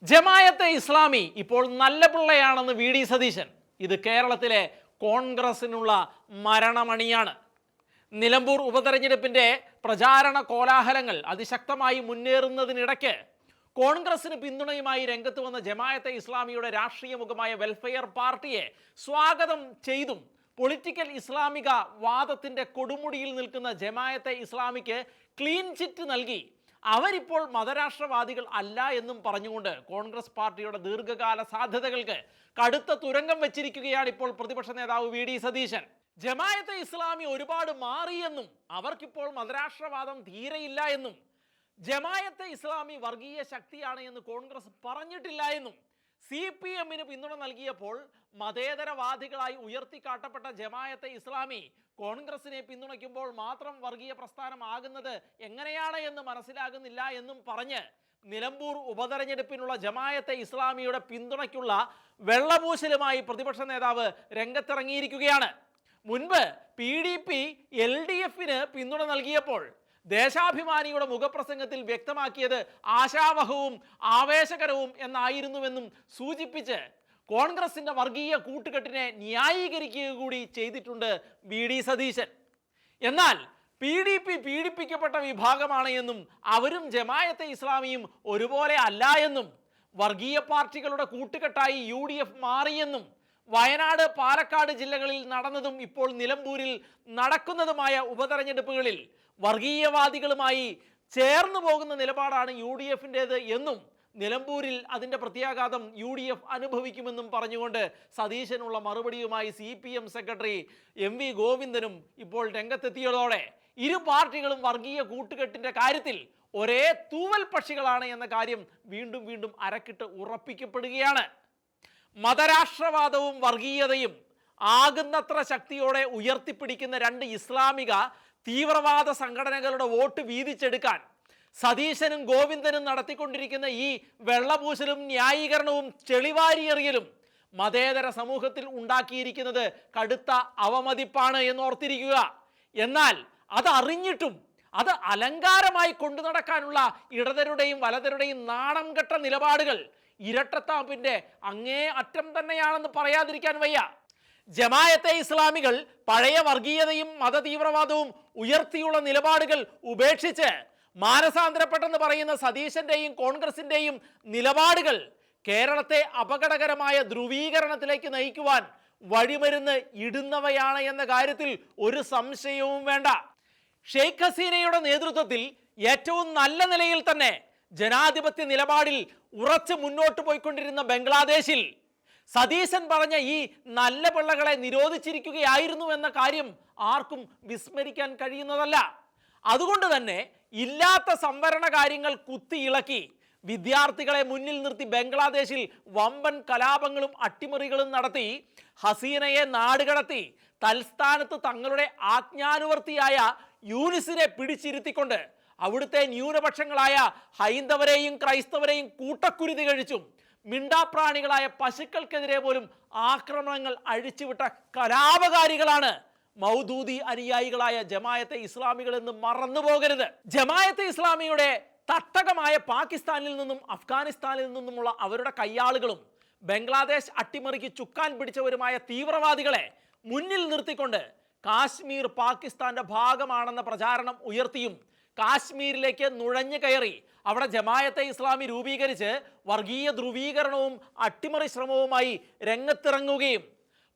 ജമായത്തെ ഇസ്ലാമി ഇപ്പോൾ നല്ല പിള്ളയാണെന്ന് V D Satheesan. ഇത് കേരളത്തിലെ കോൺഗ്രസിനുള്ള മരണമണിയാണ്. നിലമ്പൂർ ഉപതെരഞ്ഞെടുപ്പിൻ്റെ പ്രചാരണ കോലാഹലങ്ങൾ അതിശക്തമായി മുന്നേറുന്നതിനിടയ്ക്ക് കോൺഗ്രസിന് പിന്തുണയുമായി രംഗത്ത് വന്ന ജമായത്തെ ഇസ്ലാമിയുടെ രാഷ്ട്രീയ മുഖമായ വെൽഫെയർ പാർട്ടിയെ സ്വാഗതം ചെയ്തും പൊളിറ്റിക്കൽ ഇസ്ലാമിക വാദത്തിൻ്റെ കൊടുമുടിയിൽ നിൽക്കുന്ന ജമായത്തെ ഇസ്ലാമിക്ക് ക്ലീൻ ചിറ്റ് നൽകി അവരിപ്പോൾ മതരാഷ്ട്രവാദികൾ അല്ല എന്നും പറഞ്ഞുകൊണ്ട് കോൺഗ്രസ് പാർട്ടിയുടെ ദീർഘകാല സാധ്യതകൾക്ക് കടുത്ത തുരങ്കം വെച്ചിരിക്കുകയാണ് ഇപ്പോൾ പ്രതിപക്ഷ നേതാവ് വി ഡി സതീശൻ. ജമായത്തെ ഇസ്ലാമി ഒരുപാട് മാറിയെന്നും അവർക്കിപ്പോൾ മതരാഷ്ട്രവാദം തീരെയില്ല എന്നും ജമായത്തെ ഇസ്ലാമി വർഗീയ ശക്തിയാണ് എന്ന് കോൺഗ്രസ് പറഞ്ഞിട്ടില്ല എന്നും CPM-ന് പിന്തുണ നൽകിയപ്പോൾ മതേതരവാദികളായി ഉയർത്തിക്കാട്ടപ്പെട്ട ജമായത്തെ ഇസ്ലാമി കോൺഗ്രസിനെ പിന്തുണയ്ക്കുമ്പോൾ മാത്രം വർഗീയ പ്രസ്ഥാനമാകുന്നത് എങ്ങനെയാണ് എന്ന് മനസ്സിലാകുന്നില്ല എന്നും പറഞ്ഞ് നിലമ്പൂർ ഉപതെരഞ്ഞെടുപ്പിനുള്ള ജമായത്തെ ഇസ്ലാമിയുടെ പിന്തുണയ്ക്കുള്ള വെള്ളപൂശലുമായി പ്രതിപക്ഷ നേതാവ് രംഗത്തിറങ്ങിയിരിക്കുകയാണ്. മുൻപ് PDP LDF-ന് പിന്തുണ നൽകിയപ്പോൾ ദേശാഭിമാനിയുടെ മുഖപ്രസംഗത്തിൽ വ്യക്തമാക്കിയത് ആശാവഹവും ആവേശകരവും എന്നായിരുന്നുവെന്നും സൂചിപ്പിച്ച് കോൺഗ്രസിന്റെ വർഗീയ കൂട്ടുകെട്ടിനെ ന്യായീകരിക്കുക കൂടി ചെയ്തിട്ടുണ്ട് വി ഡി സതീശൻ. എന്നാൽ PDP പീഡിപ്പിക്കപ്പെട്ട വിഭാഗമാണ് എന്നും അവരും ജമായത്തെ ഇസ്ലാമിയും ഒരുപോലെ അല്ല എന്നും വർഗീയ പാർട്ടികളുടെ കൂട്ടുകെട്ടായി UDF മാറിയെന്നും വയനാട് പാലക്കാട് ജില്ലകളിൽ നടന്നതും ഇപ്പോൾ നിലമ്പൂരിൽ നടക്കുന്നതുമായ ഉപതെരഞ്ഞെടുപ്പുകളിൽ വർഗീയവാദികളുമായി ചേർന്നു പോകുന്ന നിലപാടാണ് UDF-ൻ്റേത് എന്നും നിലമ്പൂരിൽ അതിൻ്റെ പ്രത്യാഘാതം UDF അനുഭവിക്കുമെന്നും പറഞ്ഞുകൊണ്ട് സതീശനുള്ള മറുപടിയുമായി CPM സെക്രട്ടറി MV ഗോവിന്ദനും ഇപ്പോൾ രംഗത്തെത്തിയതോടെ ഇരു പാർട്ടികളും വർഗീയ കൂട്ടുകെട്ടിൻ്റെ കാര്യത്തിൽ ഒരേ തൂവൽ പക്ഷികളാണ് എന്ന കാര്യം വീണ്ടും വീണ്ടും അരക്കിട്ട് ഉറപ്പിക്കപ്പെടുകയാണ്. മതരാഷ്ട്രവാദവും വർഗീയതയും ആകുന്നത്ര ശക്തിയോടെ ഉയർത്തിപ്പിടിക്കുന്ന രണ്ട് ഇസ്ലാമിക തീവ്രവാദ സംഘടനകളുടെ വോട്ട് വീതിച്ചെടുക്കാൻ സതീശനും ഗോവിന്ദനും നടത്തിക്കൊണ്ടിരിക്കുന്ന ഈ വെള്ളപൂശലും ന്യായീകരണവും ചെളിവാരിയെറിയലും മതേതര സമൂഹത്തിൽ ഉണ്ടാക്കിയിരിക്കുന്നത് കടുത്ത അവമതിപ്പാണ് എന്നോർത്തിരിക്കുക. എന്നാൽ അതറിഞ്ഞിട്ടും അത് അലങ്കാരമായി കൊണ്ടു നടക്കാനുള്ള ഇടതരുടെയും വലതരുടെയും നാണം കെട്ട നിലപാടുകൾ ഇരട്ടത്താപ്പിൻ്റെ അങ്ങേ അറ്റം തന്നെയാണെന്ന് പറയാതിരിക്കാൻ വയ്യ. ജമായത്തെ ഇസ്ലാമികൾ പഴയ വർഗീയതയും മതതീവ്രവാദവും ഉയർത്തിയുള്ള നിലപാടുകൾ ഉപേക്ഷിച്ച് മാനസാന്തരപ്പെട്ടെന്ന് പറയുന്ന സതീശന്റെയും കോൺഗ്രസിന്റെയും നിലപാടുകൾ കേരളത്തെ അപകടകരമായ ധ്രുവീകരണത്തിലേക്ക് നയിക്കുവാൻ വഴിമരുന്ന് ഇടുന്നവയാണ് എന്ന കാര്യത്തിൽ ഒരു സംശയവും വേണ്ട. ഷെയ്ഖ് ഹസീനയുടെ നേതൃത്വത്തിൽ ഏറ്റവും നല്ല നിലയിൽ തന്നെ ജനാധിപത്യ നിലപാടിൽ ഉറച്ച് മുന്നോട്ട് പോയിക്കൊണ്ടിരുന്ന ബംഗ്ലാദേശിൽ സതീശൻ പറഞ്ഞ ഈ നല്ല പിള്ളകളെ നിരോധിച്ചിരിക്കുകയായിരുന്നു എന്ന കാര്യം ആർക്കും വിസ്മരിക്കാൻ കഴിയുന്നതല്ല. അതുകൊണ്ട് തന്നെ ഇല്ലാത്ത സംവരണ കാര്യങ്ങൾ കുത്തിയിളക്കി വിദ്യാർത്ഥികളെ മുന്നിൽ നിർത്തി ബംഗ്ലാദേശിൽ വമ്പൻ കലാപങ്ങളും അട്ടിമറികളും നടത്തി ഹസീനയെ നാടുകടത്തി തൽസ്ഥാനത്ത് തങ്ങളുടെ ആജ്ഞാനുവർത്തിയായ യൂനിസിനെ പിടിച്ചിരുത്തിക്കൊണ്ട് അവിടുത്തെ ന്യൂനപക്ഷങ്ങളായ ഹൈന്ദവരെയും ക്രൈസ്തവരെയും കൂട്ടക്കുരുതി കഴിച്ചും മിണ്ടാപ്രാണികളായ പശുക്കൾക്കെതിരെ പോലും ആക്രമണങ്ങൾ അഴിച്ചുവിട്ട കലാപകാരികളാണ് മൗദൂദി അനുയായികളായ ജമായത്തെ ഇസ്ലാമികൾ എന്ന് മറന്നു പോകരുത്. ജമായത്തെ ഇസ്ലാമിയുടെ തട്ടകമായ പാകിസ്ഥാനിൽ നിന്നും അഫ്ഗാനിസ്ഥാനിൽ നിന്നുമുള്ള അവരുടെ കയ്യാളുകളും ബംഗ്ലാദേശ് അട്ടിമറിക്ക് ചുക്കാൻ പിടിച്ചവരുമായ തീവ്രവാദികളെ മുന്നിൽ നിർത്തിക്കൊണ്ട് കാശ്മീർ പാകിസ്ഥാന്റെ ഭാഗമാണെന്ന പ്രചാരണം ഉയർത്തിയും കാശ്മീരിലേക്ക് നുഴഞ്ഞു കയറി അവിടെ ജമായത്തെ ഇസ്ലാമി രൂപീകരിച്ച് വർഗീയ ധ്രുവീകരണവും അട്ടിമറി ശ്രമവുമായി രംഗത്തിറങ്ങുകയും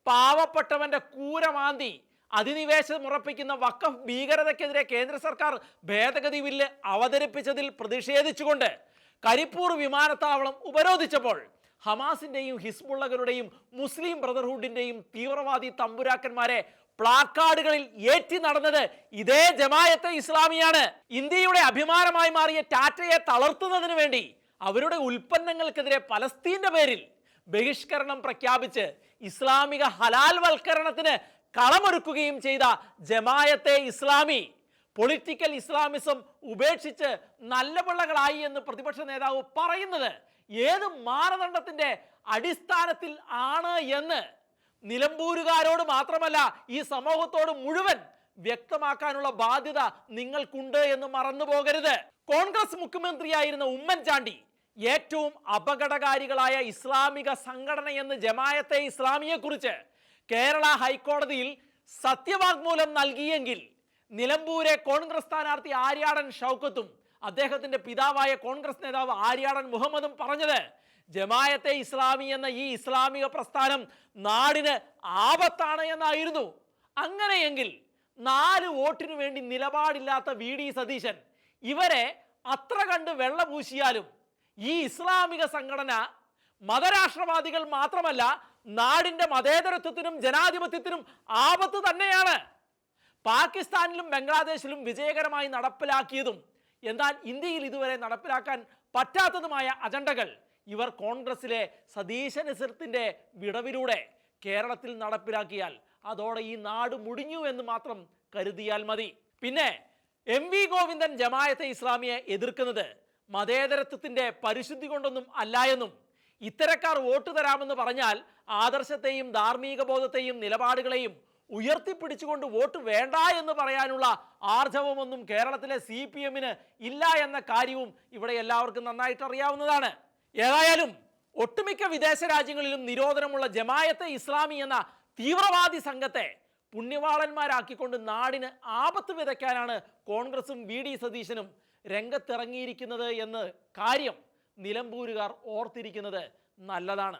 പാവപ്പെട്ടവന്റെ കൂരമാന്തി അധിനിവേശം ഉറപ്പിക്കുന്ന വഖഫ് ഭീകരതയ്ക്കെതിരെ കേന്ദ്ര സർക്കാർ ഭേദഗതി ബില്ല് അവതരിപ്പിച്ചതിൽ പ്രതിഷേധിച്ചുകൊണ്ട് കരിപ്പൂർ വിമാനത്താവളം ഉപരോധിച്ചപ്പോൾ ഹമാസിന്റെയും ഹിസ്ബുള്ളകളുടെയും മുസ്ലിം ബ്രദർഹുഡിന്റെയും തീവ്രവാദി തമ്പുരാക്കന്മാരെ പ്ലാക്കാർഡുകളിൽ ഏറ്റി നടന്നത് ഇതേ ജമായത്തെ ഇസ്ലാമിയാണ്. ഇന്ത്യയുടെ അഭിമാനമായി മാറിയ ടാറ്റയെ തളർത്തുന്നതിന് വേണ്ടി അവരുടെ ഉൽപ്പന്നങ്ങൾക്കെതിരെ പലസ്തീന്റെ പേരിൽ ബഹിഷ്കരണം പ്രഖ്യാപിച്ച് ഇസ്ലാമിക ഹലാൽ വൽക്കരണത്തിന് കളമൊരുക്കുകയും ചെയ്ത ജമായത്തെ ഇസ്ലാമി പൊളിറ്റിക്കൽ ഇസ്ലാമിസം ഉപേക്ഷിച്ച് നല്ല പിള്ളകളായി എന്ന് പ്രതിപക്ഷ നേതാവ് പറയുന്നത് ഏത് മാനദണ്ഡത്തിന്റെ അടിസ്ഥാനത്തിൽ ആണ് എന്ന് നിലമ്പൂരുകാരോട് മാത്രമല്ല ഈ സമൂഹത്തോട് മുഴുവൻ വ്യക്തമാക്കാനുള്ള ബാധ്യത നിങ്ങൾക്കുണ്ട് എന്ന് മറന്നു പോകരുത്. കോൺഗ്രസ് മുഖ്യമന്ത്രിയായിരുന്ന ഉമ്മൻചാണ്ടി ഏറ്റവും അപകടകാരികളായ ഇസ്ലാമിക സംഘടനയെന്ന് ജമായത്തെ ഇസ്ലാമിയെക്കുറിച്ച് കേരള ഹൈക്കോടതിയിൽ സത്യവാങ്മൂലം നൽകിയെങ്കിൽ നിലമ്പൂരെ കോൺഗ്രസ് സ്ഥാനാർത്ഥി ആര്യാടൻ ഷൗക്കത്തും അദ്ദേഹത്തിന്റെ പിതാവായ കോൺഗ്രസ് നേതാവ് ആര്യാടൻ മുഹമ്മദും പറഞ്ഞത് ജമായത്തെ ഇസ്ലാമി എന്ന ഈ ഇസ്ലാമിക പ്രസ്ഥാനം നാടിന് ആപത്താണ് എന്നായിരുന്നു. അങ്ങനെയെങ്കിൽ 4 വോട്ടിനു വേണ്ടി നിലപാടില്ലാത്ത VD സതീശൻ ഇവരെ അത്ര കണ്ട് വെള്ളപൂശിയാലും ഈ ഇസ്ലാമിക സംഘടന മതരാഷ്ട്രവാദികൾ മാത്രമല്ല, നാടിന്റെ മതേതരത്വത്തിനും ജനാധിപത്യത്തിനും ആപത്ത് തന്നെയാണ്. പാകിസ്ഥാനിലും ബംഗ്ലാദേശിലും വിജയകരമായി നടപ്പിലാക്കിയതും എന്നാൽ ഇന്ത്യയിൽ ഇതുവരെ നടപ്പിലാക്കാൻ പറ്റാത്തതുമായ അജണ്ടകൾ ഇവർ കോൺഗ്രസിലെ സതീശനിസത്തിന്റെ വിടവിലൂടെ കേരളത്തിൽ നടപ്പിലാക്കിയാൽ അതോടെ ഈ നാട് മുടിഞ്ഞു എന്ന് മാത്രം കരുതിയാൽ മതി. പിന്നെ MV ഗോവിന്ദൻ ജമായത്തെ ഇസ്ലാമിയെ എതിർക്കുന്നത് മതേതരത്വത്തിന്റെ പരിശുദ്ധി കൊണ്ടൊന്നും അല്ല എന്നും ഇത്തരക്കാർ വോട്ട് തരാമെന്ന് പറഞ്ഞാൽ ആദർശത്തെയും ധാർമ്മിക ബോധത്തെയും നിലപാടുകളെയും ഉയർത്തിപ്പിടിച്ചുകൊണ്ട് വോട്ട് വേണ്ട എന്ന് പറയാനുള്ള ആർജവമൊന്നും കേരളത്തിലെ CPM-ന് ഇല്ല എന്ന കാര്യവും ഇവിടെ എല്ലാവർക്കും നന്നായിട്ട് അറിയാവുന്നതാണ്. ഏതായാലും ഒട്ടുമിക്ക വിദേശ രാജ്യങ്ങളിലും നിരോധനമുള്ള ജമായത്തെ ഇസ്ലാമി എന്ന തീവ്രവാദി സംഘത്തെ പുണ്യവാളന്മാരാക്കിക്കൊണ്ട് നാടിന് ആപത്ത് വിതയ്ക്കാനാണ് കോൺഗ്രസും VD സതീശനും രംഗത്തിറങ്ങിയിരിക്കുന്നത് എന്ന് കാര്യം നിലമ്പൂരുകാർ ഓർത്തിരിക്കുന്നത് നല്ലതാണ്.